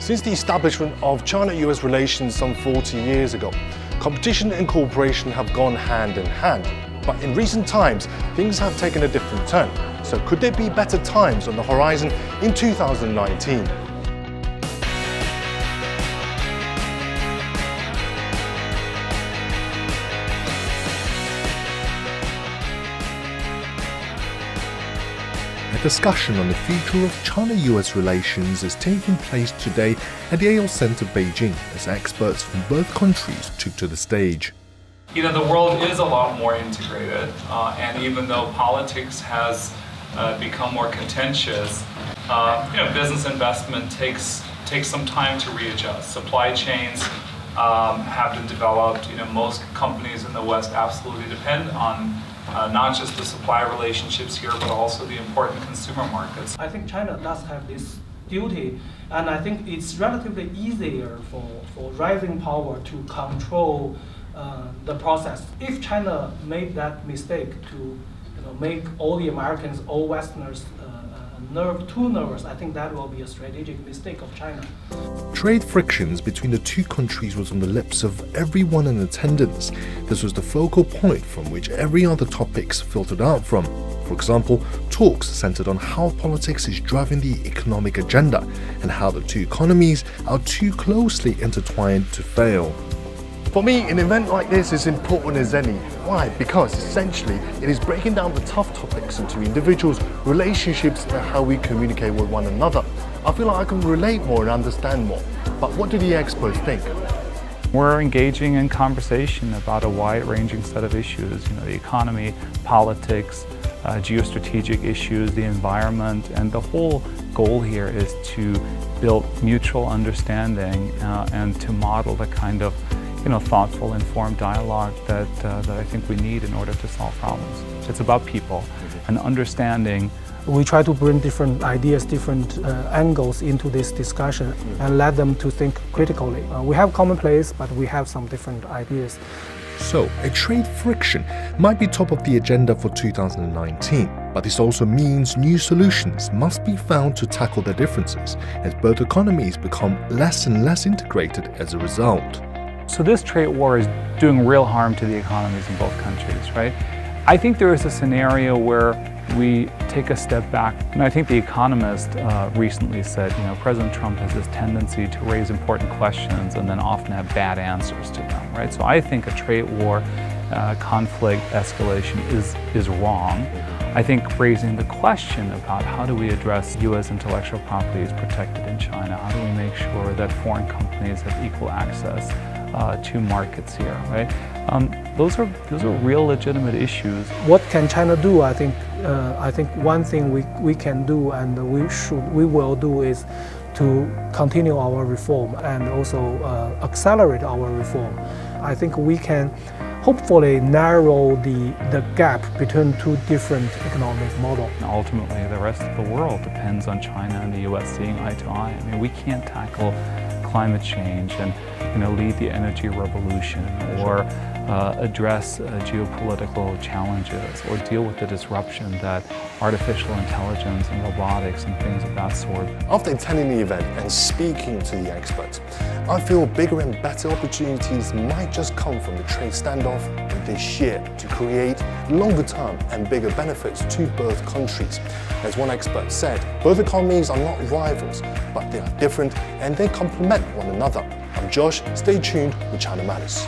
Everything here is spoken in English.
Since the establishment of China-US relations some 40 years ago, competition and cooperation have gone hand in hand. But in recent times, things have taken a different turn. So could there be better times on the horizon in 2019? A discussion on the future of China-US relations is taking place today at the AO Center Beijing as experts from both countries took to the stage. You know, the world is a lot more integrated, and even though politics has become more contentious, business investment takes some time to readjust. Supply chains have been developed. Most companies in the West absolutely depend on not just the supply relationships here, but also the important consumer markets. I think China does have this duty, and I think it's relatively easier for rising power to control the process. If China made that mistake to make all the Americans, all Westerners too nervous, I think that will be a strategic mistake of China. Trade frictions between the two countries was on the lips of everyone in attendance. This was the focal point from which every other topics filtered out from. For example, talks centered on how politics is driving the economic agenda and how the two economies are too closely intertwined to fail. For me, an event like this is important as any. Why? Because essentially it is breaking down the tough topics into individuals, relationships, and how we communicate with one another. I feel like I can relate more and understand more. But what do the experts think? We're engaging in conversation about a wide-ranging set of issues, the economy, politics, geostrategic issues, the environment, and the whole goal here is to build mutual understanding and to model the kind of thoughtful, informed dialogue that I think we need in order to solve problems. It's about people and understanding. We try to bring different ideas, different angles into this discussion and let them to think critically. We have commonplace, but we have some different ideas. So, a trade friction might be top of the agenda for 2019, but this also means new solutions must be found to tackle the differences as both economies become less and less integrated as a result. So this trade war is doing real harm to the economies in both countries, right? I think there is a scenario where we take a step back. And I think The Economist recently said, President Trump has this tendency to raise important questions and then often have bad answers to them, right? So I think a trade war, conflict escalation is wrong. I think raising the question about how do we address U.S. intellectual property is protected in China? How do we make sure that foreign companies have equal access to markets here, right? Those are real legitimate issues. What can China do? I think one thing we can do and we will do is to continue our reform and also accelerate our reform. I think we can hopefully narrow the gap between two different economic models. Ultimately, the rest of the world depends on China and the U.S. seeing eye to eye. I mean, we can't tackle climate change and lead the energy revolution or address geopolitical challenges or deal with the disruption that artificial intelligence and robotics and things of that sort. After attending the event and speaking to the experts, I feel bigger and better opportunities might just come from the trade standoff this year to create longer-term and bigger benefits to both countries. As one expert said, both economies are not rivals, but they are different and they complement one another. I'm Josh, stay tuned with China Matters.